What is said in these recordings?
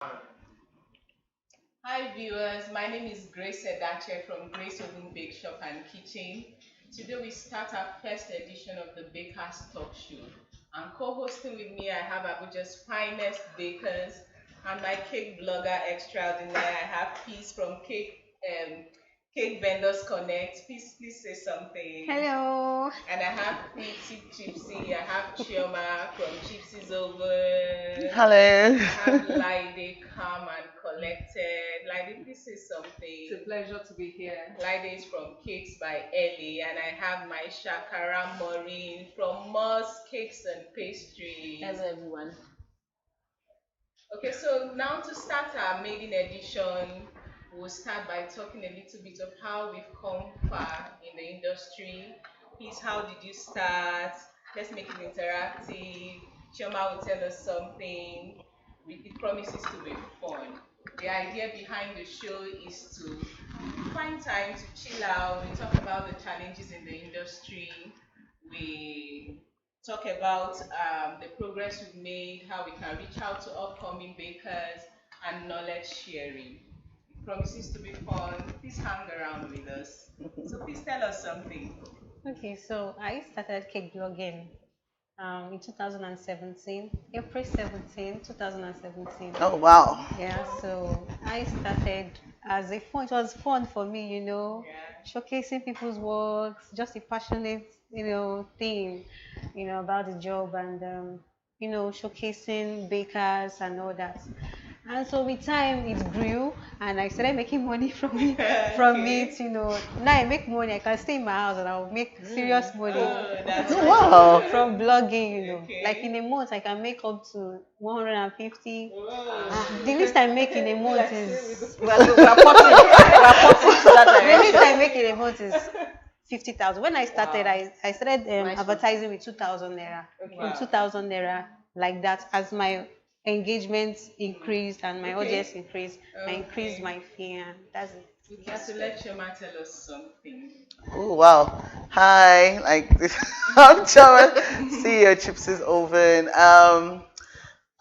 Hi viewers, my name is Grace Edache from Grace Oven Bake Shop and Kitchen. Today we start our first edition of the Bakers Talk Show. And co-hosting with me I have Abuja's finest bakers and my cake blogger extraordinaire. I have Peace from Cake Vendors Connect. Please say something. Hello. And I have Pretty Gypsy. I have Chioma from Gypsy's Oven. Hello. I have Laide calm and collected. Laide, please say It's a something. pleasure to be here. Laide is from Cakes by Ellie, and I have my Shakara Maureen from Moss Cakes and Pastries. Hello, everyone. Okay, so now to start our maiden edition, we'll start by talking a little bit of how we've come far in the industry. Please, how did you start? Let's make it interactive. Chioma will tell us something. It promises to be fun. The idea behind the show is to find time to chill out. We talk about the challenges in the industry. We talk about the progress we've made, how we can reach out to upcoming bakers, and knowledge sharing. It promises to be fun. Please hang around with us. So please tell us something. Okay, so I started cake blogging in 2017, April 17, 2017. Oh wow. Yeah, so I started as a fun. It was fun for me, Yeah. showcasing people's works, just a passionate, thing, about the job and, showcasing bakers and all that. And so with time it grew and I started making money from Okay. it. Now I make money, I can stay in my house and I'll make serious money Oh, that's Oh nice. wow. from blogging. Like Okay. in a month I can make up to 150. The Whoa. least I make in a month is We're potting to that the least I direction. make in a month is 50,000. When I started, Wow. I started Nice one. advertising with 2,000 naira. From Wow. 2,000 naira, like that, as my engagement increased and my audience Okay. increased, I increased Okay. my fee, and that's it. Okay, so let Chioma tell us something. Oh wow. Hi, like I'm Chama, CEO Chipsy's Oven.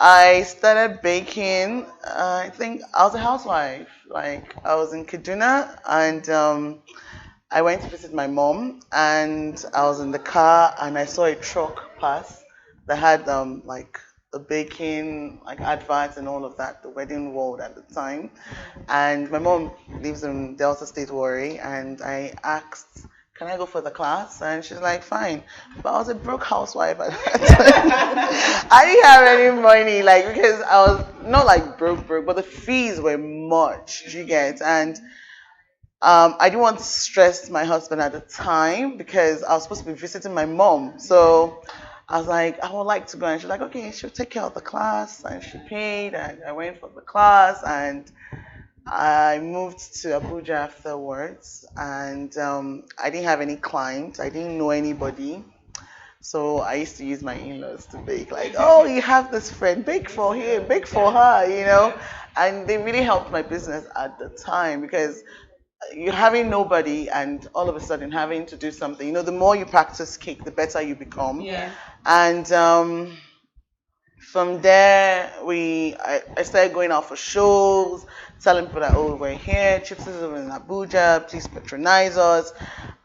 I started baking. I think I was a housewife. Like I was in Kaduna, and I went to visit my mom, and I was in the car, and I saw a truck pass that had like the baking like adverts and all of that, the wedding world at the time. And my mom lives in Delta State, Warri, and I asked, "Can I go for the class?" And she's like, "Fine." But I was a broke housewife at that time. I didn't have any money, like because I was not like broke, but the fees were much. Do you get? And I didn't want to stress my husband at the time because I was supposed to be visiting my mom. So I was like, I would like to go. And she's like, okay, she'll take care of the class. And she paid. And I went for the class. And I moved to Abuja afterwards. And I didn't have any clients. I didn't know anybody. So I used to use my in-laws to bake. Like, oh, you have this friend, bake for him, bake for her. And they really helped my business at the time because you're having nobody and all of a sudden having to do something. The more you practice cake, the better you become. Yeah. Yeah. And from there, I started going out for shows, telling people that, oh, we're here, Chips is over in Abuja, please patronize us.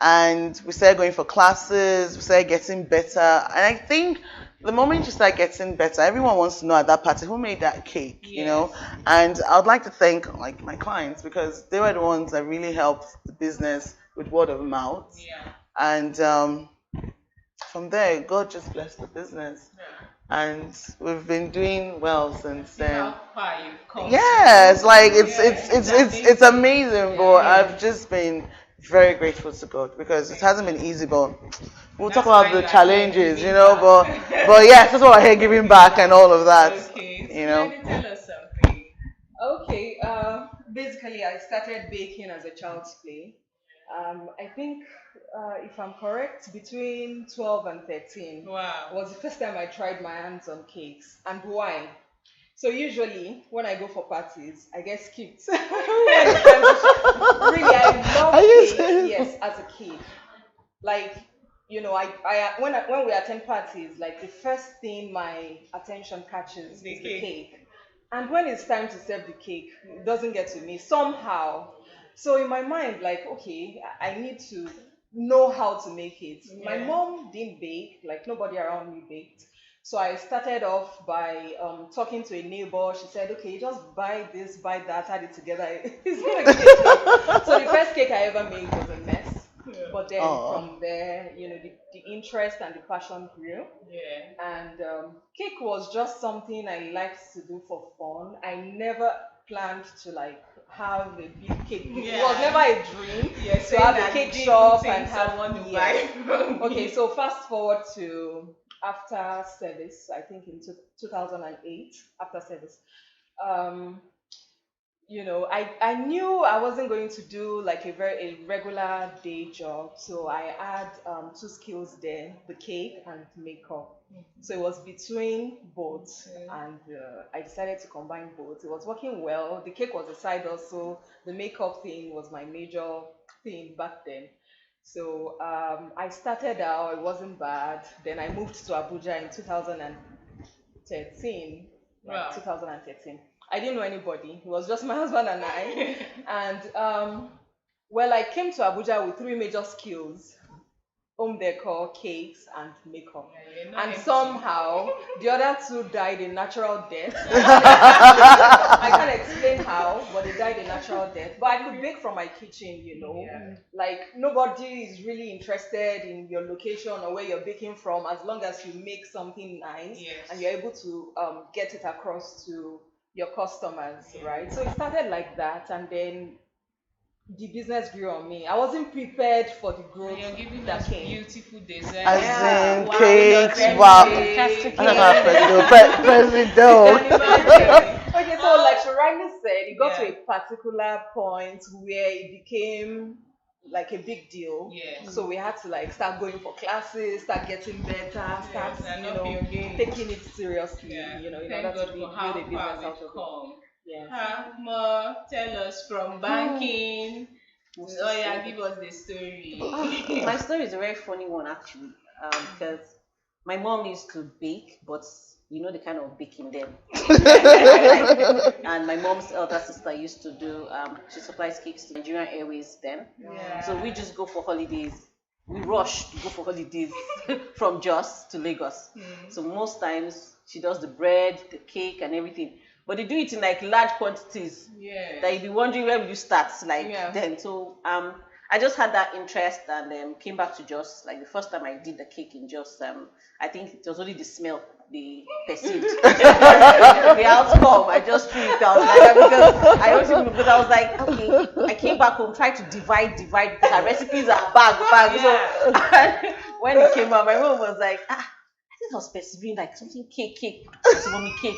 And we started going for classes, we started getting better. And I think the moment you start getting better, everyone wants to know at that party who made that cake. Yes. And I would like to thank like my clients because they were the ones that really helped the business with word of mouth. Yeah. And from there, God just blessed the business, Yeah. and we've been doing well since See then. how far you've come. Yes, like it's Yeah, it's it's it's it's it's amazing, but Yeah. I've just been very grateful to God because it hasn't been easy, but we'll talk That's why about the you are here challenges, giving but back. but yes, that's why we're here giving back and all of that, Okay, you so know. let me tell us something. Okay, basically, I started baking as a child's play. I think, if I'm correct, between 12 and 13 Wow. was the first time I tried my hands on cakes. And why? So, usually, when I go for parties, I get skipped. When it's time to really, I Are love you cake, serious? yes, as a kid. Like, when we attend parties, like the first thing my attention catches The is the cake. cake. And when it's time to serve the cake, it doesn't get to me somehow. So in my mind, like, okay, I need to know how to make it. My Yeah. mom didn't bake, like nobody around me baked. So I started off by talking to a neighbor. She said, okay, just buy this, buy that, add it together. It's gonna be a cake. So the first cake I ever made was a mess. Yeah. But then Oh. from there, the interest and the passion grew. Yeah. And cake was just something I liked to do for fun. I never planned to like have a big cake. It was Yeah. never a dream Yeah, to saying have a that cake you shop didn't and think have someone to yes. buy from Okay, you. so fast forward to after service, I think in 2008, after service. Um, I knew I wasn't going to do like a regular day job, so I had two skills there: the cake and makeup. So it was between both, Okay. and I decided to combine both. It was working well. The cake was a side also. The makeup thing was my major thing back then. So I started out. It wasn't bad. Then I moved to Abuja in 2013. Right, Wow. 2013. I didn't know anybody. It was just my husband and I. And well, I came to Abuja with three major skills: home decor, cakes, and makeup. Yeah, you're not And empty. somehow the other two died a natural death. I can't explain how, but they died a natural death. But I could bake from my kitchen. Yeah. Like nobody is really interested in your location or where you're baking from, as long as you make something nice Yes. and you're able to get it across to your customers, Yeah. right? So it started like that, and then the business grew on me. I wasn't prepared for the growth You're giving that us came. beautiful desserts. As Yeah. in Wow, cakes, every wow. day. Fantastic I don't know how cake. President Can imagine. Okay, so like she rightly said, it got to Yeah. a particular point where it became like a big deal. Yes. So we had to like start going for classes, start getting better, start Yes, and not be again. taking it seriously, Yeah. in Thank order God to for build how a business far out we've of it. come. Yes. Ma, tell us from banking. Most Oh yeah, sustainable. give us the story. My story is a very funny one actually, because my mom used to bake, but you know the kind of baking then. And my mom's elder sister used to do. She supplies cakes to Nigerian Airways then. Yeah. So we just go for holidays. We rush to go for holidays from Jos to Lagos. So most times she does the bread, the cake, and everything. But they do it in like large quantities. Yeah. That you'd be wondering where will you start, like Yeah. then. So I just had that interest and came back to Jos. Like the first time I did the cake in Jos, I think it was only the smell they perceived. The outcome, I just threw it out like because I don't even because I was like, okay, I came back home, tried to divide because our recipes are bag. So when it came out, my mom was like, I think I was perceiving like something cake, mommy cake.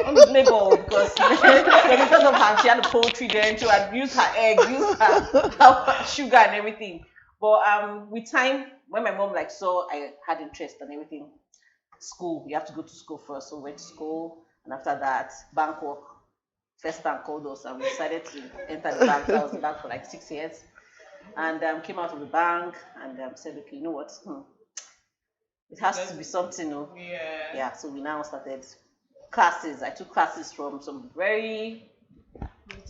On label because because of her, she had the poultry there, and she had used her egg, used her sugar and everything. But with time, when my mom like saw I had interest and everything, school, you have to go to school first. So we went to school, and after that, bank work. First bank called us, and we decided to enter the bank. I was in the bank for like 6 years, and came out of the bank and said, okay, you know what? It has to be something, no? Yeah. Yeah, so we now started classes. I took classes from some very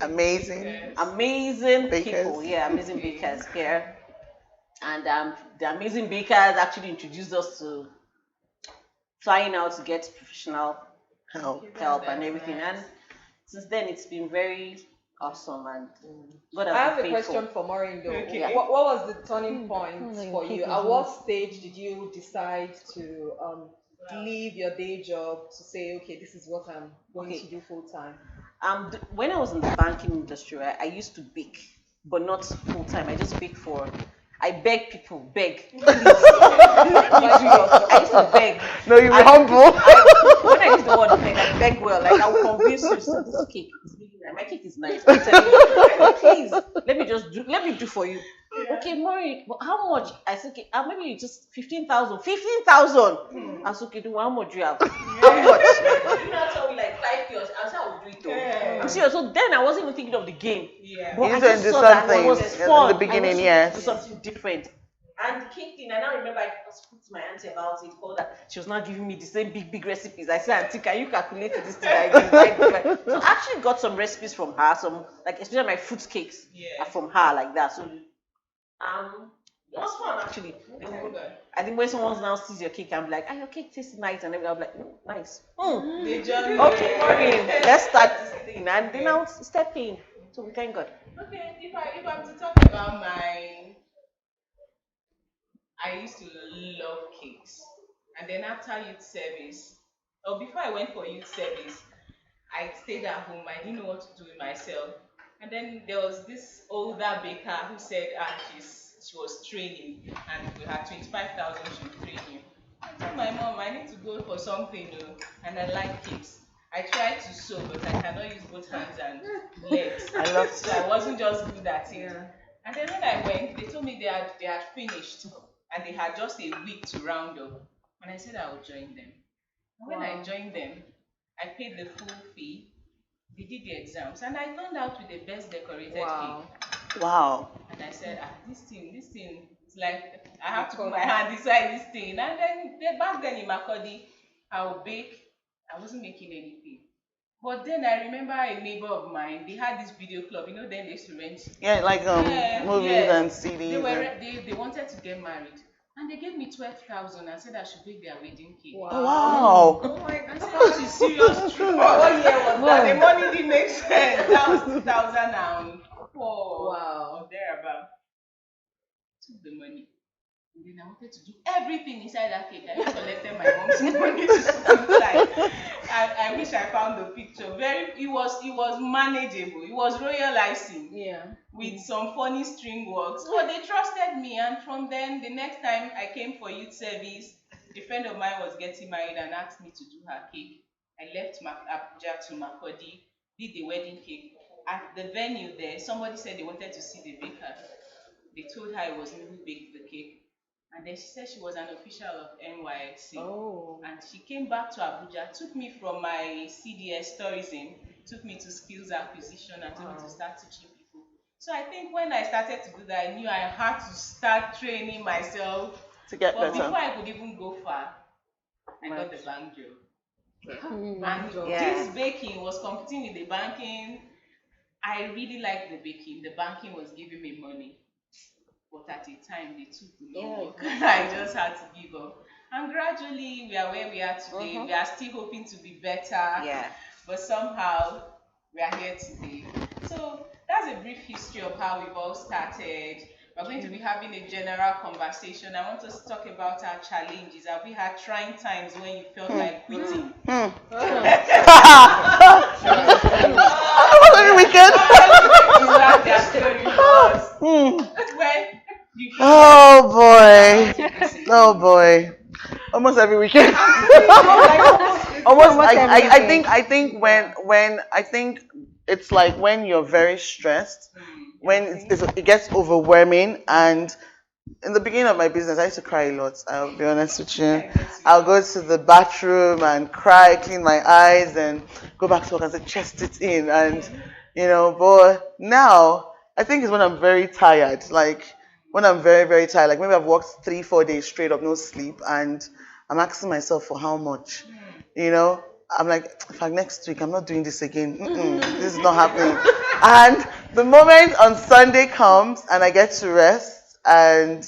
Amazing. amazing Bakers. people. Yeah, amazing bakers here. And the amazing bakers actually introduced us to flying out to get professional Help. help That's and everything. nice. And since then, it's been very awesome and God I has have a been faithful. question for Maureen though. Okay. What was the turning point Hmm. for you? At what stage did you decide to leave your day job to say, okay, this is what I'm going Okay. to do full time? When I was in the banking industry, I used to bake, but not full time. I just bake I beg people, beg. I used to beg. No, you be I- humble. When I use the word beg, I beg well. Like I will convince you, so this cake is really nice. My cake is nice. I'm telling you, please let me do for you. Okay, Maureen, but how much? I said, okay, maybe just 15,000. 15,000. I said, okay, how much do you have? How much? You not tell me like 5 years. I said I will do it though. Yeah. I'm serious. So then I wasn't even thinking of the game. Yeah. But You I just just do saw that it something was in the fun. beginning, I wanted yes. to do something different. And the cake thing, I now remember I spoke to my auntie about it, called her. She was now giving me the same big recipes. I said, Auntie, can you calculate this thing I did? So I actually got some recipes from her, some, like, especially my fruit cakes are from her, like that. So, it was fun, actually. I think when someone now sees your cake, I'm like, your cake tastes nice. And then I'm like, nice. They just Okay, Maureen, let's start this thing. And then I'll step in. So we thank God. Okay, if I'm to talk about I used to love cakes. And then after youth service, or before I went for youth service, I stayed at home. I didn't know what to do with myself. And then there was this older baker who said, she was training, and we had 25,000, she would train you. I told my mom, I need to go for something, and I like cakes. I tried to sew, but I cannot use both hands and legs. I love So I wasn't just good at it. And then when I went, they told me they had finished, and they had just a week to round up. And I said I would join them. And when I joined them, I paid the full fee. They did the exams, and I turned out with the best decorated cake. Wow. And I said, this thing, it's like I have to put my hand inside this thing. And then back then in Makodi, I would bake. I wasn't making anything. But then I remember a neighbor of mine, they had this video club, then they used to rent. Yeah, like movies and CDs. They wanted to get married. And they gave me 12,000 and said I should bake their wedding cake. Wow. Oh my God. I said, this is serious trip. What year was that? The money didn't make sense. That was 2004. Wow. Or thereabout. Took the money. And then I wanted to do everything inside that cake. I collected my mom's money to put inside. I wish I found the picture. It was manageable. It was royal icing. Yeah. With some funny string works. But they trusted me, and from then, the next time I came for youth service, a friend of mine was getting married and asked me to do her cake. I left Abuja to Makodi, did the wedding cake. At the venue there, somebody said they wanted to see the baker. They told her it was me who baked the cake. And then she said she was an official of NYC. Oh. And she came back to Abuja, took me from my CDS tourism, took me to skills acquisition, and told me to start teaching people. So I think when I started to do that, I knew I had to start training myself To get but better. before I could even go far, I got the bank job. And Yeah. this baking was competing with the banking. I really liked the baking. The banking was giving me money. But at a time, they took no work. I just had to give up. And gradually, we are where we are today. We are still hoping to be better. Yeah. But somehow, we are here today. So that's a brief history of how we've all started. We're going to be having a general conversation. I want us to talk about our challenges. Have we had trying times when you felt like quitting? Every weekend. When you feel Oh boy. Oh boy. Almost every weekend. Almost. I think when it's like when you're very stressed, when it gets overwhelming, and in the beginning of my business, I used to cry a lot. I'll be honest with you. I'll go to the bathroom and cry, clean my eyes, and go back to work and say, chest it in. And, but now, I think it's when I'm very tired. Like, when I'm very, very tired. Like, maybe I've worked 3-4 days straight up, no sleep, and I'm asking myself for how much. I'm like, in fact, next week, I'm not doing this again. This is not happening. And the moment on Sunday comes and I get to rest, and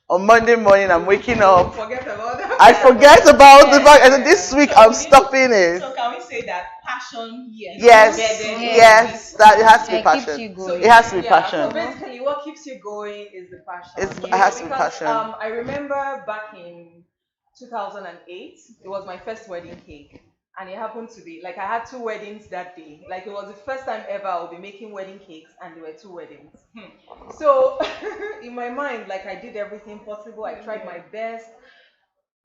on Monday morning I'm waking up, I forget about the fact that this week I'm stopping it. So can we say that passion? Yes, that it has to be passion. It has to be passion. So basically, what keeps you going is the passion. It has to be passion. I remember back in 2008, it was my first wedding cake. And it happened to be, like, I had 2 weddings that day. Like, it was the first time ever I would be making wedding cakes, and there were 2 weddings. So, in my mind, like, I did everything possible. I tried my best.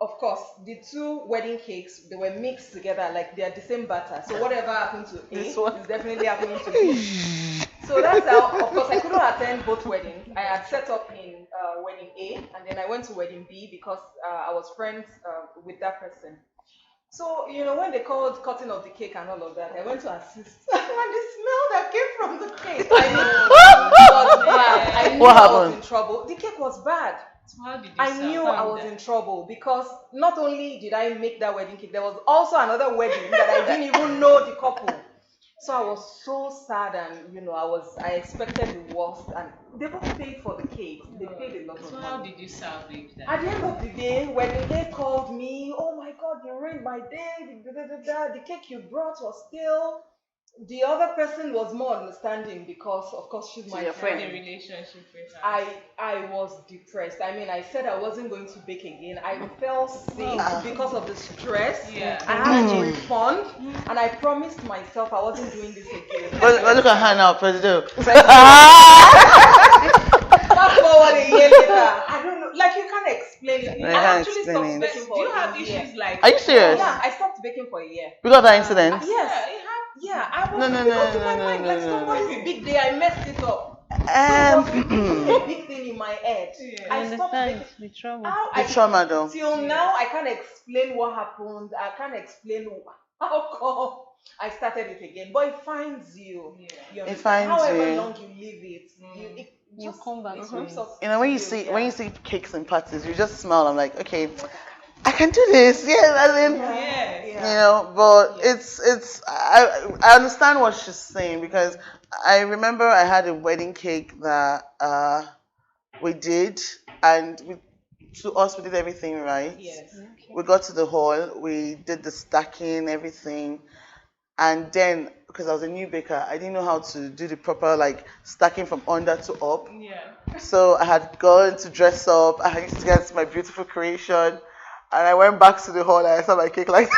Of course, the 2 wedding cakes, they were mixed together, like, they're the same batter. So, whatever happened to A is definitely happening to B. So, that's how, of course, I couldn't attend both weddings. I had set up in wedding A, and then I went to wedding B because I was friends with that person. So, when they called cutting of the cake and all of that, I went to assist. And the smell that came from the cake, I knew it was bad. I knew I was in trouble. The cake was bad. So how did you I knew I was that? in trouble because not only did I make that wedding cake, there was also another wedding that I didn't even know the couple. So I was so sad, and I expected the worst, and they both paid for the cake. They paid a lot So of how money. did you salvage At that? the end of the day, when they called me, oh my God, you ruined my day. The cake you brought was still. The other person was more understanding because, of course, she's She's my your friend. The friend. relationship with her. I was depressed. I mean, I said I wasn't going to bake again. I fell sick because of the stress. Yeah. I had to refund, and I promised myself I wasn't doing this again. But look at her now, President. Fast forward a year later, I don't know. Like, you can't explain it. I I can't actually explain stopped it. baking Do for you have a year. issues like? Are you serious? Yeah, I stopped baking for a year. Because of that incident? Yes. Yeah, it had. Yeah, I was No, no, because no, in my no, mind, no, like no, no, somebody's big day, I messed it up. So it was really a big thing in my head. Yeah. I stopped baking. the trouble. How The trauma though. till now I can't explain what happened. I can't explain how come I started it again. But it finds you. Yeah. You It understand? finds However you. long you leave it, it You just come back it to creeps it. up You know, when to you see yeah. when you see cakes and parties, you just smile. I'm like, okay, I can do this. Yeah, as in, Yes. you Yeah. know. But Yeah. it's I understand what she's saying because I remember I had a wedding cake that we did, and to us we did everything right. Yes. We got to the hall, we did the stacking, everything, and then because I was a new baker, I didn't know how to do the proper like stacking from under to up. Yeah. So I had gone to dress up. I used to get my beautiful creation, and I went back to the hall and I saw my cake like.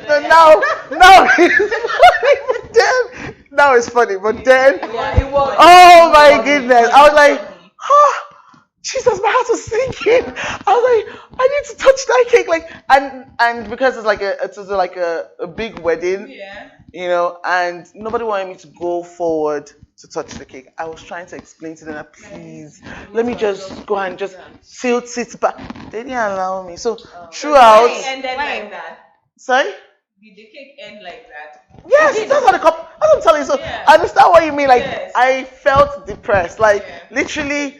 No, now it's funny. But then now it's funny, but then Yeah, it was. oh my goodness, I was like, oh, Jesus, my heart was sinking. I was like, I need to touch that cake, like, and because it's like a big wedding, Yeah. you know, and nobody wanted me to go forward to touch the cake. I was trying to explain to them, please, let me just go and just tilt it back. They didn't allow me. So It throughout, ended like that. sorry? Did the cake end like that? Yes, that's what the cup. That's what I'm telling you. So Yeah. I understand what you mean. Like Yes. I felt depressed. Like Yeah. literally,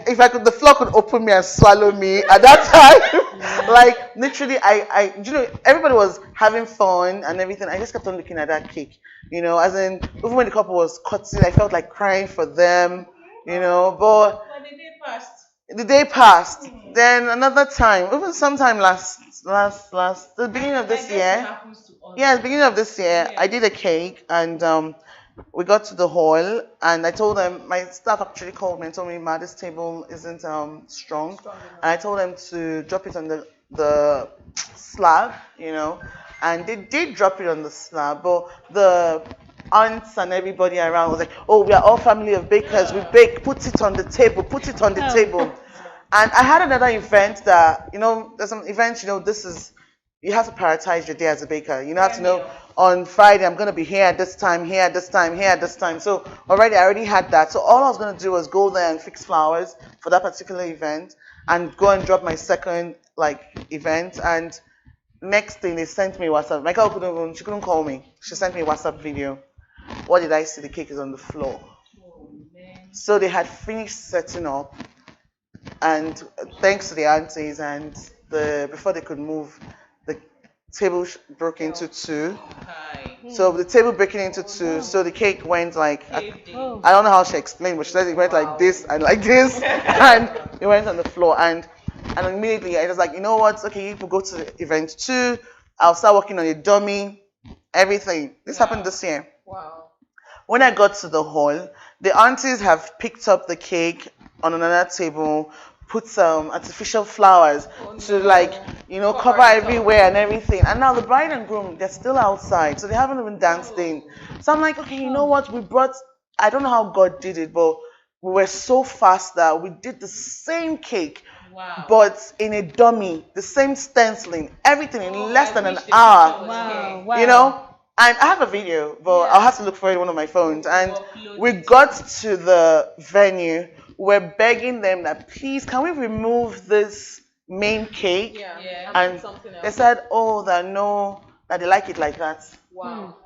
if I could, the floor could open me and swallow me at that time. Like literally, you know, everybody was having fun and everything. I just kept on looking at that cake. You know, as in even when the couple was cutting, I felt like crying for them. You know, but But the day passed. the day passed. Then another time, even sometime the beginning of I this guess it year. happens to all. Yeah, at the beginning of this year, Yeah. I did a cake and we got to the hall and I told them, my staff actually called me and told me, Ma, this table isn't strong. And I told them to drop it on the slab, you know, and they did drop it on the slab, but the aunts and everybody around was like, oh, we are all family of bakers, we bake, put it on the table, put it on the table. And I had another event that, you know, there's some events, you know, you have to prioritize your day as a baker. You have to know on Friday I'm going to be here at this time, here at this time, here at this time. So I already had that. So all I was going to do was go there and fix flowers for that particular event and go and drop my second event. And next thing they sent me WhatsApp. My girl she couldn't call me. She sent me a WhatsApp video. What did I see? The cake is on the floor. Oh, man. So they had finished setting up, and thanks to the aunties and before they could move, the table broke into two. Hi. So the table breaking into two, so the cake went like Caved in. I don't know how she explained, but she said it went like this and like this, and it went on the floor. And immediately I was like, you know what? Okay, you go to event 2. I'll start working on your dummy, everything. This happened this year. Wow. When I got to the hall, the aunties have picked up the cake on another table, put some artificial flowers to cover everywhere and everything. And now the bride and groom, they're still outside, so they haven't even danced in. So I'm like, okay, you know what? I don't know how God did it, but we were so fast that we did the same cake, Wow. but in a dummy, the same stenciling, everything in less than an wish the hour. picture was here. Wow. You know, and I have a video, but I'll have to look for it on one of my phones. And we got to the venue, we're begging them that please, can we remove this main cake? Yeah. Yeah. And And something else. they said, oh, that they like it like that. Wow.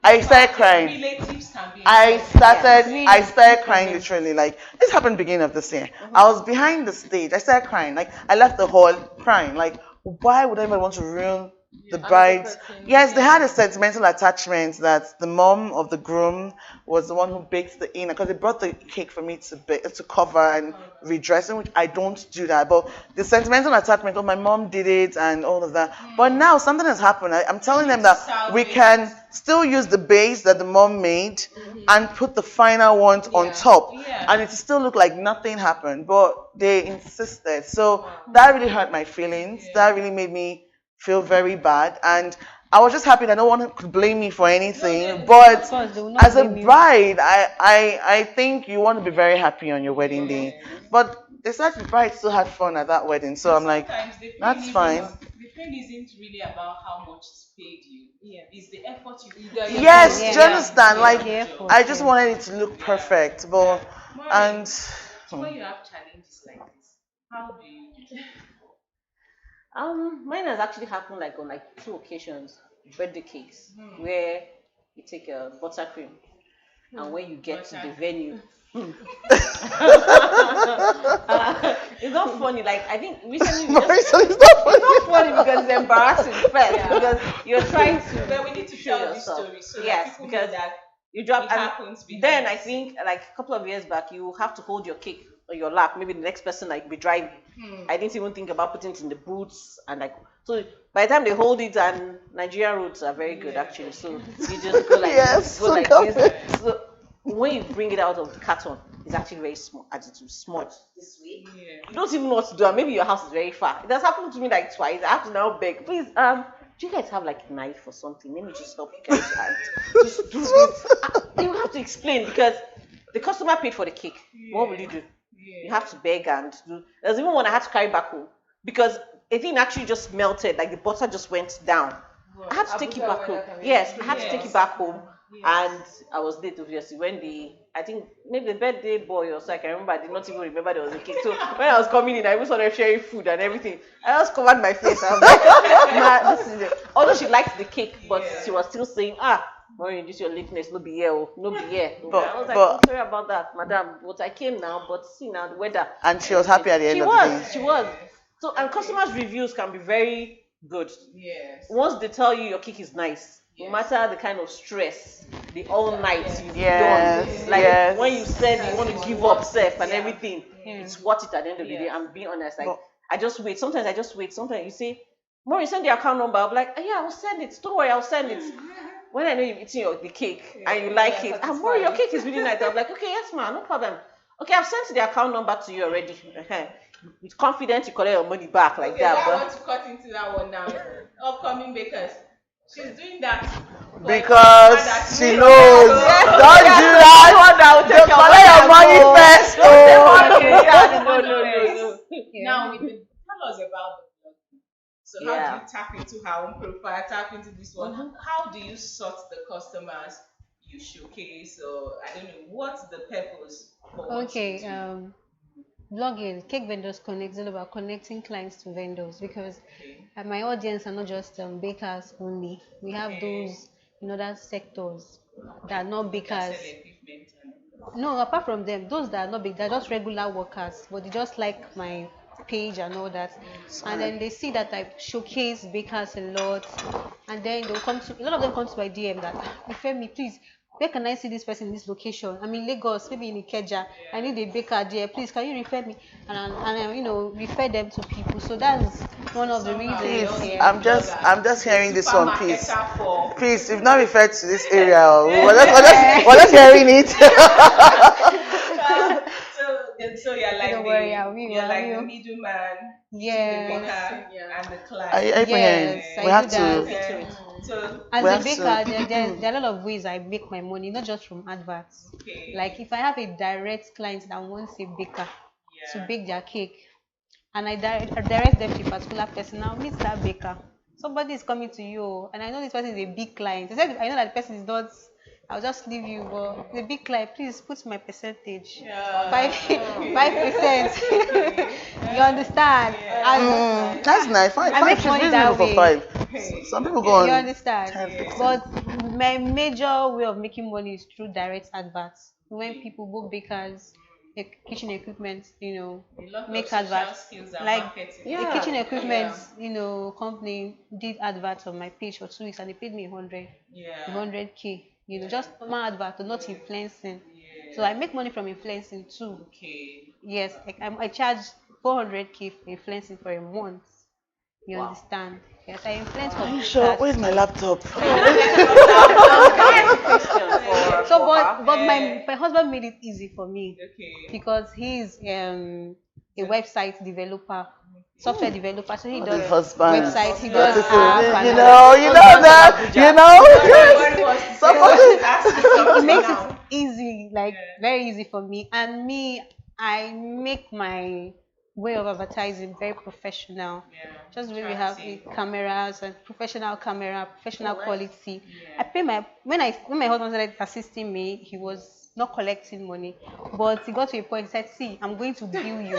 I started crying. Relatives can be I involved. started Really? I started crying literally. Like this happened beginning of this year. I was behind the stage. I started crying. Like I left the hall crying. Like why would anyone want to ruin the bride's? Yes, they had a sentimental attachment that the mom of the groom was the one who baked the inner because they brought the cake for me to to cover and redressing, which I don't do that. But the sentimental attachment, oh my mom did it and all of that. But now something has happened. I'm telling them that we can still use the base that the mom made and put the final ones on top, and it still look like nothing happened. But they insisted, so that really hurt my feelings. That really made me feel very bad, and I was just happy that no one could blame me for anything. But Of course, they will not as a blame you. bride, I think you want to be very happy on your wedding day. But they said the bride still had fun at that wedding, so I'm like, Sometimes the pain that's isn't- fine. The pain isn't really about how much is paid you. It's the effort you put. Yes, Yeah. do you understand? Like, Yeah, I just wanted it to look perfect, but and When you have challenges like this, how do you? Mine has actually happened like on like 2 occasions, birthday cakes, where you take a buttercream, and when you get to the venue, it's not funny. Like I think recently, we just, Marisol, it's not funny. it's not funny because it's embarrassing first because you're trying to. But we need to show tell this yourself. story so Yes, that people because know that you drop it and happens behind then the I think like a couple of years back you have to hold your cake on your lap. Maybe the next person like be driving. I didn't even think about putting it in the boots and like so by the time they hold it, and Nigerian roads are very good actually. So you just go like Yes, go like so this. So when you bring it out of the carton, it's actually very small as it's small this way. You don't even know what to do, and maybe your house is very far. It has happened to me like twice. I have to now beg, please, do you guys have like a knife or something? Let me just help you guys and just do this. You have to explain because the customer paid for the cake. What will you do? You have to beg and do. There's even one I had to carry back home because the thing actually just melted, like the butter just went down. I had to take it Abuja back when home. that can Yes, be- I had to take it back home. And I was late obviously when I think maybe the birthday boy or so I can remember, I did not even remember there was a cake. So when I was coming in, I even started sharing food and everything. I just covered my face. I was like, "Ma, this is it." Although she liked the cake, but she was still saying, Maureen, this your lateness, no be here, no be here. But- I was like, but- oh, sorry about that, madam. But I came now, but see now the weather. And she was happy at the end She of was, the day. she was. So and customers' reviews can be very good. Yes. Once they tell you your cake is nice, no matter the kind of stress, the all night you've Yes, done, like yes. when you said you want to give up self and everything, it's worth it at the end of the day. I'm being honest. Like But- I just wait. Sometimes I just wait. Sometimes you say, Maureen, send the account number. I'm like, yeah, I'll send it. Don't worry, I'll send it. When I know you've eaten the cake and you like it, Maureen, your cake is really nice. I'm like, okay, yes, ma'am, no problem. Okay, I've sent the account number to you already. With confidence, you collect your money back like Okay, that. I But want to cut into that one now. Upcoming bakers. She's doing that for Because that she she knows. Yes. Don't do that. You collect your money first. no. Now, tell us about the blog. So, how Yeah. do you tap into her own profile, tap into this one? How do you sort the customers you showcase, or I don't know, what's the purpose for what Okay, you do? blogging, cake vendors connect is all about connecting clients to vendors because Okay. my audience are not just bakers only. We have those in other sectors that are not Sell bakers. equipment and No, apart from them, those that are not big, they're just regular workers, but they just like my page and all that. And then they see that I showcase bakers a lot, and then they'll come to a lot of them come to my DM that refer me, please. Where can I see this person in this location? I'm in Lagos, maybe in Ikeja. I need a baker there. Please, can you refer me? And refer them to people. So that's one of the reasons. Please, Yeah. I'm just hearing this one, please. supermarketer for Please, you've not referred to this area. We're just hearing it. so you're like Don't worry, I will, you're I like will. the middleman, Yes. the baker and the Are client. you hearing? Yes, We I have do that. to. Okay. So As We a have baker, to- there are a lot of ways I make my money, not just from adverts. okay. Like if I have a direct client that wants a baker to bake their cake, and I direct them to a particular person, now meet that baker. Somebody is coming to you, and I know this person is a big client. Except I know that the person is not. I'll just leave you, but the big client, please put my percentage. 5%. You understand? That's nice. I Five make is money reasonable that for way. five. Some people go on. You understand? 10, 15. But my major way of making money is through direct adverts. When people, both bakers, kitchen equipment, A lot of make social adverts. skills and Like marketing. a Yeah. kitchen equipment, Yeah. company did adverts on my page for 2 weeks and they paid me 100, Yeah. 100K. Just normal advert, not influencing. So Yeah. I make money from influencing too. Okay. Yes, I charge 400K for influencing for a month. You Wow. understand? Yes, I influence for Are you big sure? cars Where's my too. laptop? I have a question So, for but her. but my husband made it easy for me Okay. because he's a website developer, software developer. So he Oh, does the husband. websites, he That does is app, it. and You all know, you know Husband in that. Abuja. You know. Everybody wants to say Somebody. something. Ask me it something makes now. it easy, like Yeah. very easy for me. And me, I make my way of advertising very professional. Yeah. Just the way we have Attractive. cameras and professional camera, professional Oh, nice. quality. Yeah. I pay my when my husband started assisting me, he was not collecting money, but he got to a point. He said, "See, I'm going to bill you.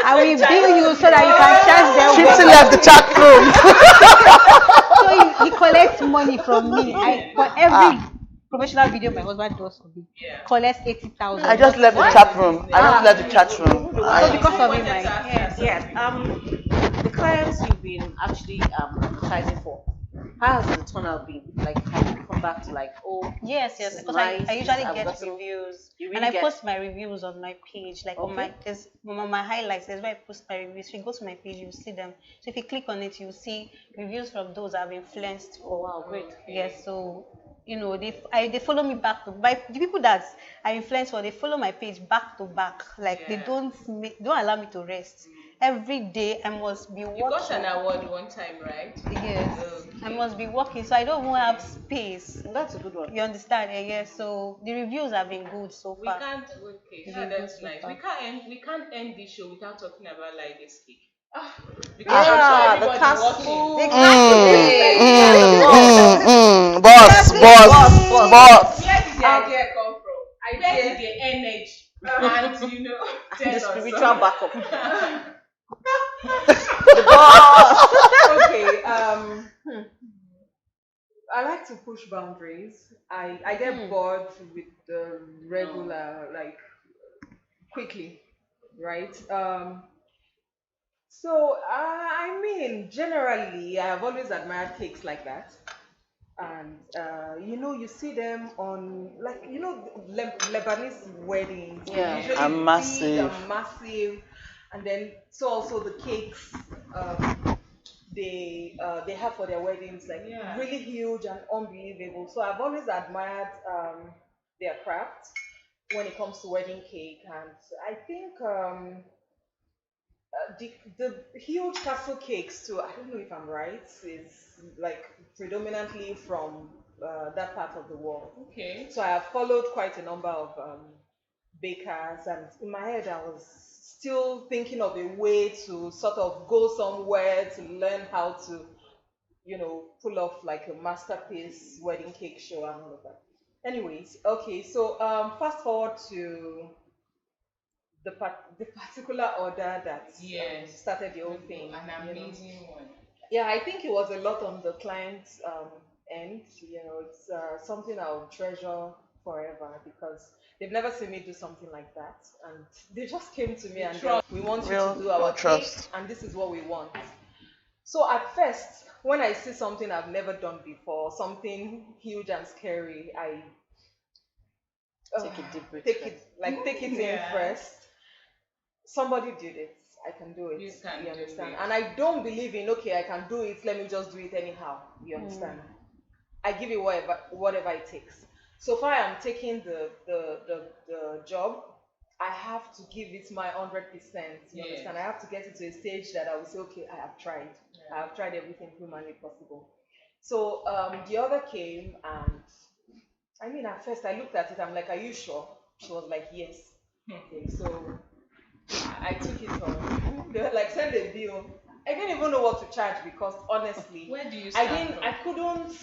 I will bill you so that you can charge them Gypsy well." left the chat room. So he collects money from me. For every professional video my husband does for me, Yeah. collects 80,000. I just left the chat room. I just left the chat room. So because of him, Wanted to ask her Yes. The clients you've been actually advertising for, how has the turnout been? Like, have you come back to like, oh, yes, this is because nice, I usually I've get gotten- reviews, You and really I get. post my reviews on my page, like on Okay. on my highlights. There's where I post my reviews. If you go to my page, you'll see them. So if you click on it, you'll see reviews from those I've influenced Oh for. wow, great. Yes, so they follow me back to by the people that I influence for. They follow my page back to back. Like they Yeah. don't allow me to rest. Every day I must be You got an working. award one time, right? Yes, I Okay. must be working, so I don't even have space. That's a good one. You understand? Yes. So the reviews have been good so We far. can't. Okay, It's yeah, been good that's so nice. far. We can't end this show without talking about like this cake. Because Yeah, I'm the sure everybody cast watching. food. The Boss, boss. Where did the idea come from? Where did the energy and The tell us spiritual so. backup. The boss. Okay. I like to push boundaries. I get bored with the regular, like quickly, right? So I mean, generally, I have always admired cakes like that. And you see them on like Lebanese weddings. They Yeah. usually And big massive. and massive, and then so also the cakes they have for their weddings, like Yeah. really huge and unbelievable. So I've always admired their craft when it comes to wedding cake, and I think the huge castle cakes too. I don't know if I'm right. Is like predominantly from that part of the world. Okay. So I have followed quite a number of bakers, and in my head I was still thinking of a way to sort of go somewhere to learn how to, pull off like a masterpiece wedding cake show and all of that. Anyways, okay, so fast forward to the particular order that Yes. started the whole thing. An you know. amazing one. Yeah, I think it was a lot on the client's end. It's something I'll treasure forever because they've never seen me do something like that, and they just came to me and they're like, we want you Real to do our trust. cake, and this is what we want. So at first, when I see something I've never done before, something huge and scary, I Take a deep breath. take it Yeah. in first. Somebody did it. I can do it. You can do understand? it. And I don't believe in okay, I can do it. Let me just do it anyhow. You understand? I give it whatever it takes. So far, I'm taking the job. I have to give it my 100%. You Yes. understand? I have to get it to a stage that I will say, okay, I have tried. Yeah. I have tried everything humanly possible. So the other came, and I mean, at first I looked at it. I'm like, are you sure? She was like, yes. Okay, so I took it on. They were like, send a bill. I didn't even know what to charge because honestly, Where do you I start didn't. from? I couldn't.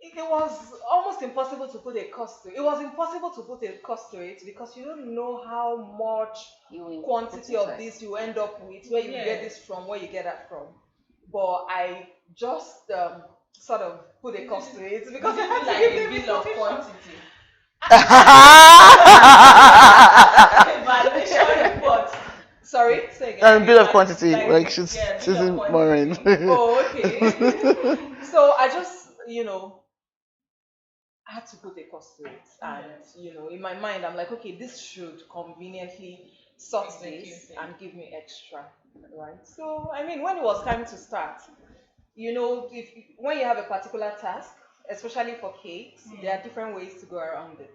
It was almost impossible to put a cost to it. It was impossible to put a cost to it because you don't know how much You will quantity put of inside. this you end up with, where you Yeah. get this from, where you get that from. But I just sort of put a cost to it because I had to Like give a them bill of information. quantity. A Evaluation report. Sorry, say again. bit of quantity, Like, like she's yeah, bit of Susan quantity. Morin. Oh, okay. So I just, I had to put a cost to it. And, in my mind, I'm like, okay, this should conveniently sort this Execute it. and give me extra, right? So, I mean, when it was time to start, if when you have a particular task, especially for cakes, there are different ways to go around it.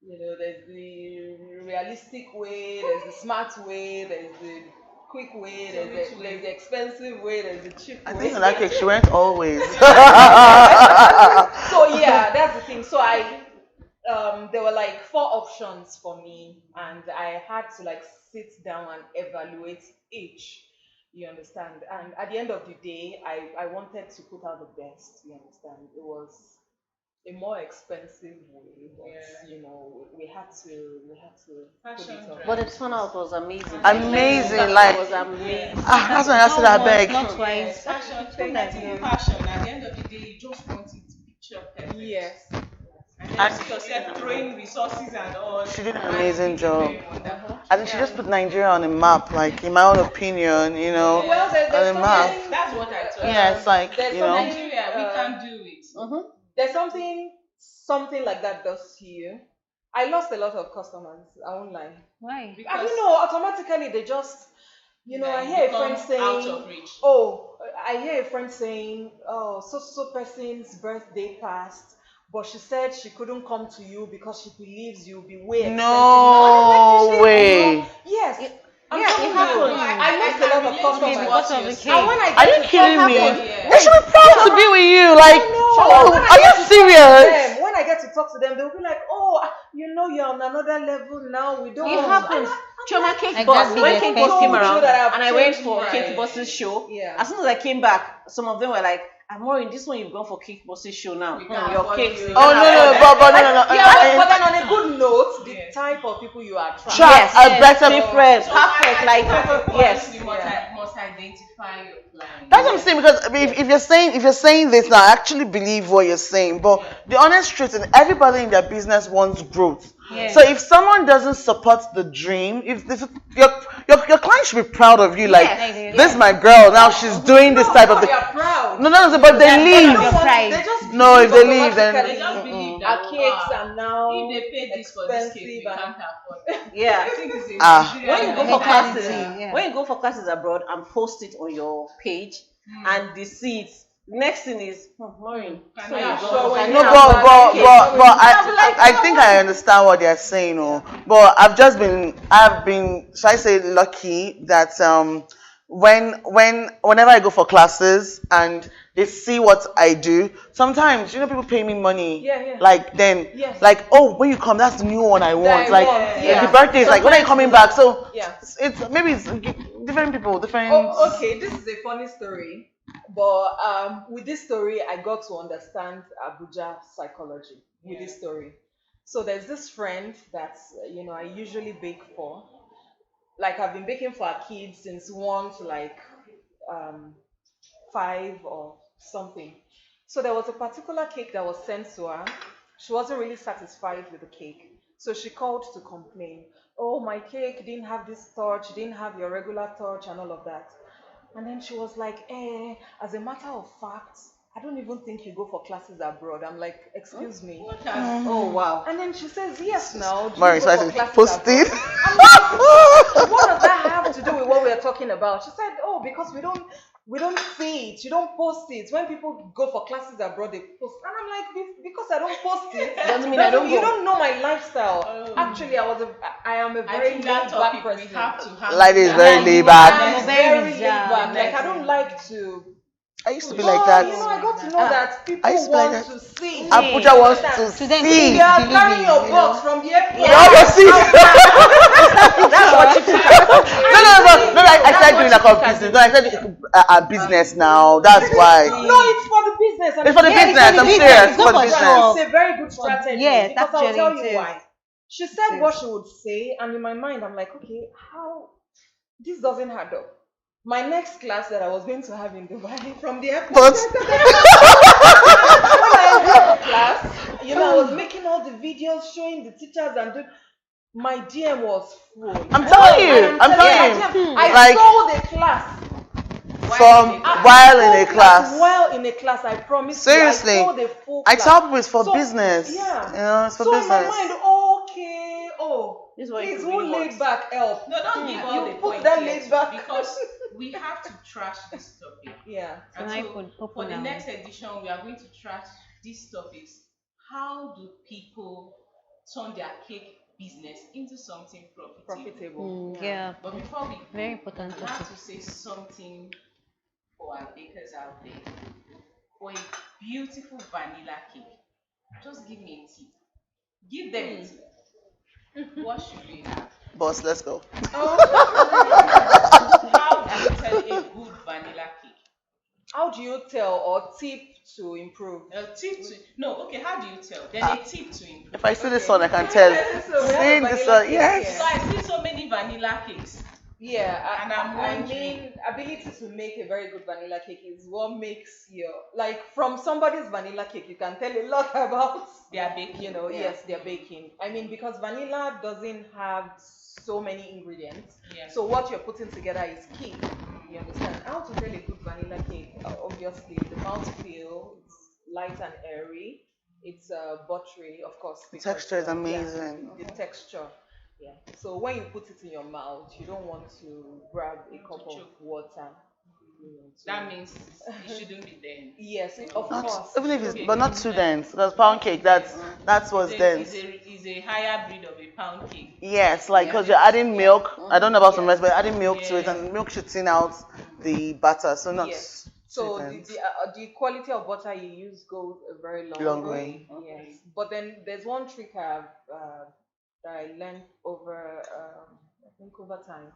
There's the realistic way, there's the smart way, there's the quick way, there's the expensive way, there's the cheap I way. think in that case she went always. So yeah, that's the thing. So there were like 4 options for me, and I had to like sit down and evaluate each. You understand? And at the end of the day, I wanted to put out the best. You understand? It was a more expensive way, but we had to put Fashion it up. But the turnout was amazing. Amazing, like It was amazing. that's when I said I beg. Not twice. Yes, fashion, Thank I think you. fashion, at the end of the day, you just want it picture perfect. Yes. And then you see yourself throwing resources and all. She did an and amazing it's job. very wonderful. I think she just put Nigeria on a map, like in my own opinion, Well, there's on a so map. many- That's what I thought. Yeah, it's like There's you so know. many- Nigeria, we can do it. There's something like that does to you. I lost a lot of customers. I won't lie. Why? I don't know. Automatically, they just, I hear a friend saying, out of reach. oh, so person's birthday passed, but she said she couldn't come to you because she believes you'll be way expensive. No Like, way. Yes. I'm Yeah, it telling you, happens. I lost a lot of customers. Because of the cake. And when I Are get you to kidding talk me? to- Yeah. They should be proud to be with you. Like, No, when I are you get to talk to serious? them, when I get to talk to them, they'll be like, "Oh, you're on another level now. We don't." It want-" happens. Choma Cake Like Boss, that's when the Cake Boss came expensive around that I've and I went changed for my- Cake Boss's show, Yeah. as soon as I came back, some of them were like, Amorin, this one you've gone for Cake Boss's show now. We can't Your afford cakes. you. you Oh can't no, afford no, them. but no, no, no. Yeah, but then on a good note, the Yes. type of people you are attracting. Track a better. Different, So perfect, like, yes. You must identify your client. That's what I'm saying, because if you're saying this now, I actually believe what you're saying. But the honest truth is, everybody in their business wants growth. Yeah. So if someone doesn't support the dream, if this, your client should be proud of you. Like, Yes. this is my girl. Now she's doing this type of They thing. are proud. No, but they They leave. don't want- Pride. They just No, if they believe leave, then- They just believe that our cakes are now if they pay this for this cake, we expensive can't and- afford it. Yeah. I think it's a Ah. When you go for Nigerian classes, mentality. Yeah. when you go for classes abroad and post it on your page and they see it, next thing is, Maureen, Can so I you afford go- it? can No, you but afford cake? I think I understand what they're saying. Oh, but I've been, should I say, lucky that whenever I go for classes and they see what I do, sometimes people pay me money. Yeah. Like then, Yes. like, oh, when you come, that's the new one I want. I Like want, yeah. the birthday is like, when are you coming back? So Yeah. it's maybe it's different people, different. Oh, okay, this is a funny story. But with this story, I got to understand Abuja psychology with this story. So there's this friend that I usually bake for. Like I've been baking for our kids since 1 to like 5 or something. So there was a particular cake that was sent to her. She wasn't really satisfied with the cake. So she called to complain. Oh, my cake didn't have this touch, didn't have your regular touch and all of that. And then she was like, as a matter of fact, I don't even think you go for classes abroad. I'm like, excuse me. Oh wow. And then she says, yes, now. do you Mary, go so I for said, classes post abroad?" it. I'm like, what does that have to do with what we're talking about? She said, oh, because we don't see it. You don't post it. When people go for classes abroad, they post. And I'm like, because I don't post it, Doesn't mean I don't you go. don't know my lifestyle. Actually, I am a I very think laid that back topic we person. have to have. Like this, that. very laid back. I'm Very very laid reserved. back. Like I don't like to. I used to be like that. I got to know that people I used to be like want that. to see. Abuja wants to To them, see. They are believe carrying it, your you box know. from the airport. They want to see. That's what you No, I started doing that kind of business. No, I started a business now. That's why. No, it's for the business. and It's for the Yeah, business. it's for I'm the serious. business. It's for the It's not for business. sure. It's a very good strategy. Yes, because I'll actually tell it you is. why. She said what she would say, and in my mind, I'm like, okay, how this doesn't add up. My next class that I was going to have in Dubai from the airport. But when I entered class, I was making all the videos showing the teachers and my DM was full. I'm telling you. I stole the class. While in a class. While in a class, I promise Seriously. you, I stole the full I class. tell people it's for business. Yeah. It's for so business. in my mind, okay, This is what please, you who really laid want. back help? No, don't give all You the put points that yet, laid back. because we have to trash this topic. Yeah. And I so could for open the now. next edition, we are going to trash these topics. How do people turn their cake business into something profitable? Yeah, But before we go, very important we have topic. to say something for our bakers out there. For a beautiful vanilla cake, just give me a tip. Give them a tip. What should we have? Boss, let's go. How do you tell a good vanilla cake? How do you tell or tip to improve? A tip to okay. How do you tell? Then a tip to improve. If I see this one, I can tell. See this one, yes. So I see so many vanilla cakes. Yeah, And I'm I wondering- mean, ability to make a very good vanilla cake is what makes your, like, from somebody's vanilla cake, you can tell a lot about Their baking. yes, their baking. I mean, because vanilla doesn't have so many ingredients, Yeah. so what you're putting together is key. You understand? How to tell a good vanilla cake? Obviously, the mouthfeel, it's light and airy. It's buttery, of course. The because, texture is yeah, amazing. the texture. Yeah. So when you put it in your mouth, you don't want to grab a cup of choke. water. That means it shouldn't be there. Yes, of Not, course. even if it's, but not too dense. Because pound cake, that's what's dense. Is a higher breed of a pound cake. Yes, like because you're adding milk. I don't know about some rest, but adding milk to it, Yeah. and milk should thin out the butter, so not. Yes. too So dense. the quality of butter you use goes a very long way. Yes. But then there's one trick that I learned over I think over time.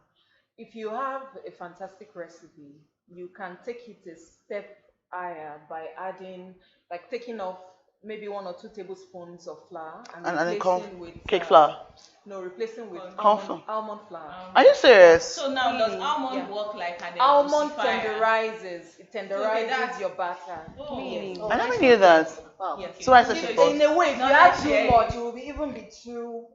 If you have a fantastic recipe, you can take it a step higher by adding, like taking off maybe 1 or 2 tablespoons of flour and And then replacing with cake flour. No, replacing with Corn flour. almond flour. Are you serious? So now does Really? almond Yeah. work like an Almond emulsifier? tenderizes. It tenderizes that's- your batter. Oh. Yes. I never knew that. Wow. Yes. So I said Okay. she thought. In a way, if you Not add that too sharing. much, it will even be too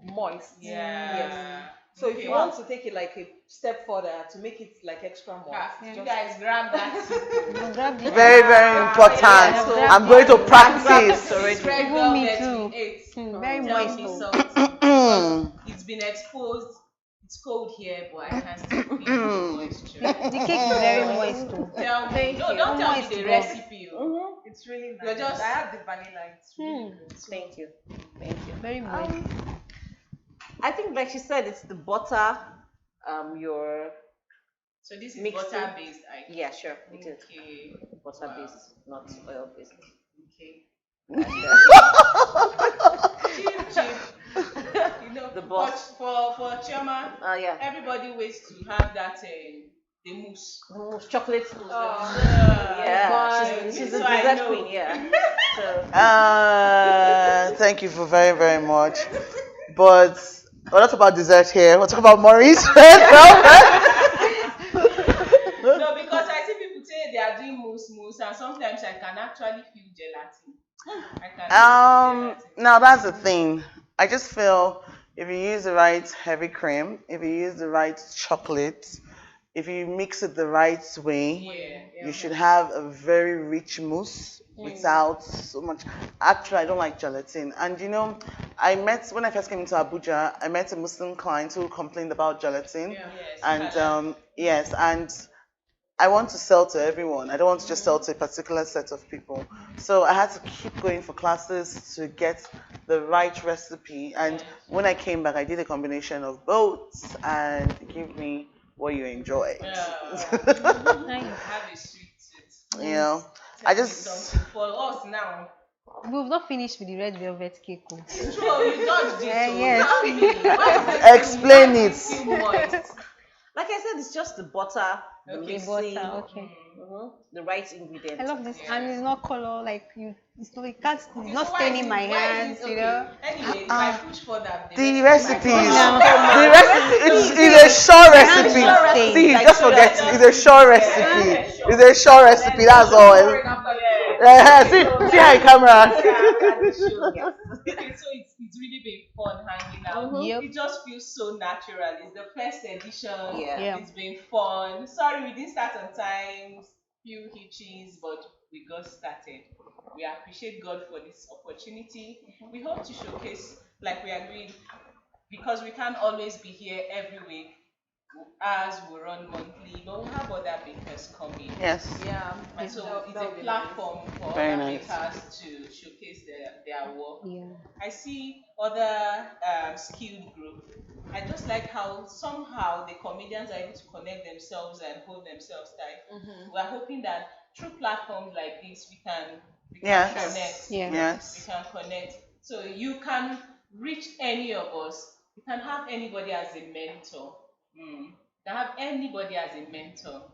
moist. Yeah. Yes. So if you Okay. want to take it like a step further to make it like extra moist, Ah, just- you guys grab that. Grab the Very, very important. Yeah, I'm going to practice. This red Even me velvet too. we ate. Very Tell moist. me though. something. Because it's been exposed. It's cold here, but I can still feel the moisture. The cake is very moist too. Tell me. Thank No, you. don't tell me Moist the though. recipe. It's really nice. You're just- I have the vanilla. It's really Hmm. good. Thank you. Thank you. Very moist. I think, like she said, it's the butter. Your So this is Mixing. butter based. yeah, sure, it is Okay. butter based, not oil based. Okay. And, Cheap. The boss. For Chioma, yeah. everybody waits to have that the mousse. Chocolate. Yeah. Yeah, she's So a I dessert know. queen. Yeah. So Thank you for very, very much. But we're not about dessert here. We're talking about Maurice red velvet. No, because I see people say they are doing mousse, and sometimes I can actually feel gelatin. I can feel gelatin. Now that's the thing. I just feel if you use the right heavy cream, if you use the right chocolate, if you mix it the right way, Yeah. you should have a very rich mousse without so much. Actually, I don't like gelatin. And when I first came into Abuja, I met a Muslim client who complained about gelatin. Yes. And yes, and I want to sell to everyone. I don't want to just sell to a particular set of people. So I had to keep going for classes to get the right recipe. And when I came back, I did a combination of both and give me what you enjoy. Nice. Have a sweet tooth. I Tell me just something for us now. We've not finished with the red velvet cake. Oh. It's true, you dodged it. Yes. Tell me. Why is Explain why it. is it too moist? like I said, it's just the butter, the Okay. mixing, Butter, okay. the right ingredients. I love this, Yeah. and it's not color like you. It's not. It can't. It's Okay, not so why staining is my it- why is hands. it- You okay. know. Anyway, if I push for that, the recipe- recipe is a sure recipe. Sure recipe. See, Like just sure forget recipe. it. It's a sure recipe. It's a sure recipe. That's all. Yeah. See how camera. Okay, so it's really been fun hanging out. Mhm. Yep. It just feels so natural. It's the first edition. Yeah. Yeah. It's been fun. Sorry we didn't start on time. Few hitches, but we got started. We appreciate God for this opportunity. We hope to showcase, like we agreed, because we can't always be here every week. As we run monthly, but we'll have other bakers coming. Yes. Yeah. And so it's That a would be platform for Very other nice. bakers to showcase their work. Yeah. I see other skilled group. I just like how somehow the comedians are able to connect themselves and hold themselves tight. nice. We are hoping that through platforms like this, we can Yes. connect. Yeah. We Yes. can connect. So you can reach any of us. You can have anybody as a mentor. You can have anybody as a mentor.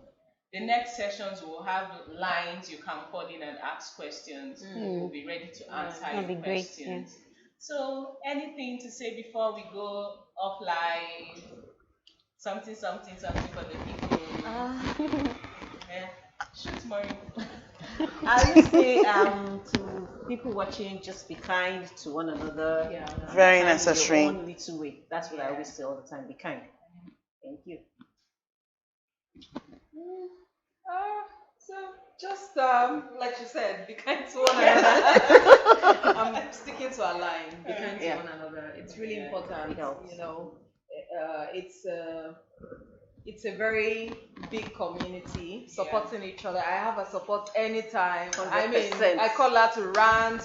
The next sessions will have lines you can call in and ask questions. We'll be ready to answer That'd be your great. Yeah. questions. So, anything to say before we go offline? Something, something, something for the people. Yeah. Shoot, Maureen. I would say to people watching, just be kind to one another. Yeah. Very Kind in necessary. your own little way. That's what I always say all the time. Be kind. Thank you. So just like you said, be kind to one another. I'm sticking to a line. Be kind to Yeah. one another. It's really Yeah. important. It helps. You know, it's a very big community supporting each other. I have a support anytime. I mean, 100%. I call her to rant.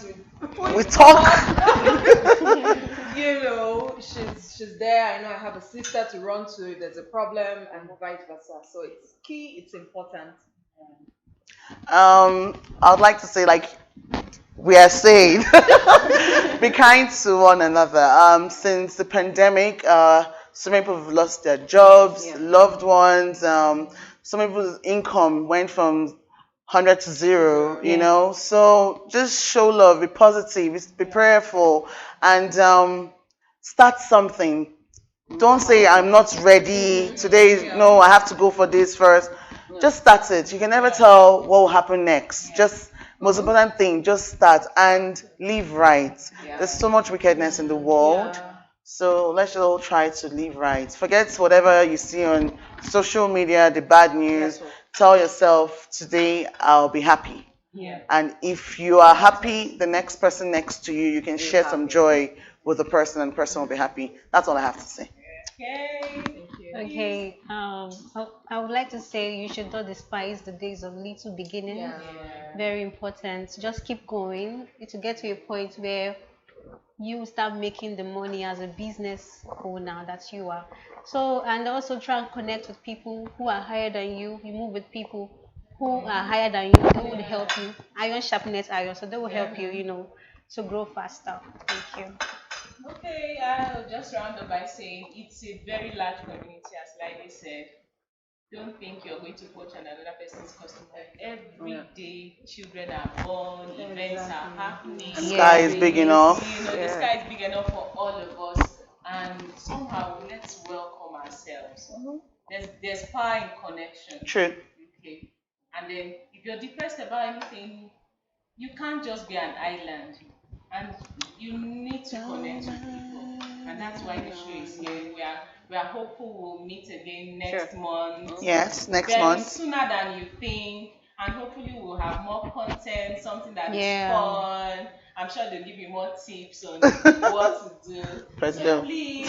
We talk. You know, she's there. I know I have a sister to run to if there's a problem, and vice versa. So it's key. It's important. I would like to say, like we are saying, be kind to one another. Since the pandemic, so many people have lost their jobs, Yeah. loved ones. So many people's income went from 100 to 0. You Yeah. know, so just show love, be positive, be prayerful, and start something. Don't say I'm not ready today. No, I have to go for this first. Just start it. You can never tell what will happen next. Just most important thing, just start and live right. There's so much wickedness in the world. So let's just all try to live right. Forget whatever you see on social media, the bad news. Tell yourself, today I'll be happy. Yeah. And if you are happy, the next person next to you, you can share some joy with the person and the person will be happy. That's all I have to say. Okay. Okay. I would like to say you should not despise the days of little beginnings. Very important. Just keep going. It will get to a point where you start making the money as a business owner that you are. So, and also try and connect with people who are higher than you. You move with people who are higher than you. They would help you. Iron sharpness iron. So they will help you, to grow faster. Thank you. Okay, I'll just round up by saying it's a very large community, as Lady said. Don't think you're going to poach on another person's customer. Every day, children are born, events are happening. The sky is big enough. The sky is big enough for all of us, and somehow let's welcome ourselves. There's power in connection. True. Okay, and then if you're depressed about anything, you can't just be an island, and you need to connect with people, and that's why the show is here. We are hopeful we'll meet again next month. Yes, next Very month. sooner than you think, and hopefully we'll have more content, something that is Yeah. fun. I'm sure they'll give you more tips on what to do. Press So bell. please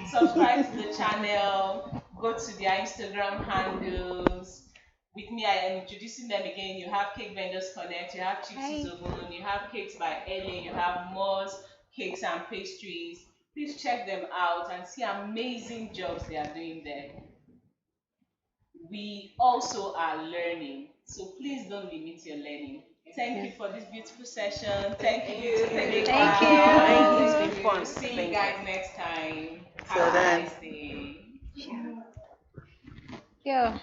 subscribe to the channel, go to their Instagram handles. With me, I am introducing them again. You have Cake Vendors Connect, you have Chipsy Zobun, you have Cakes by Ellen, you have Mo's Cakes and Pastries. Please check them out and see amazing jobs they are doing there. We also are learning, so please don't limit your learning. Thank you for this beautiful session. Thank you. Thank you. Thank you. It's been fun. See you Thank you. guys next time. Till Have a then. nice day. Yeah.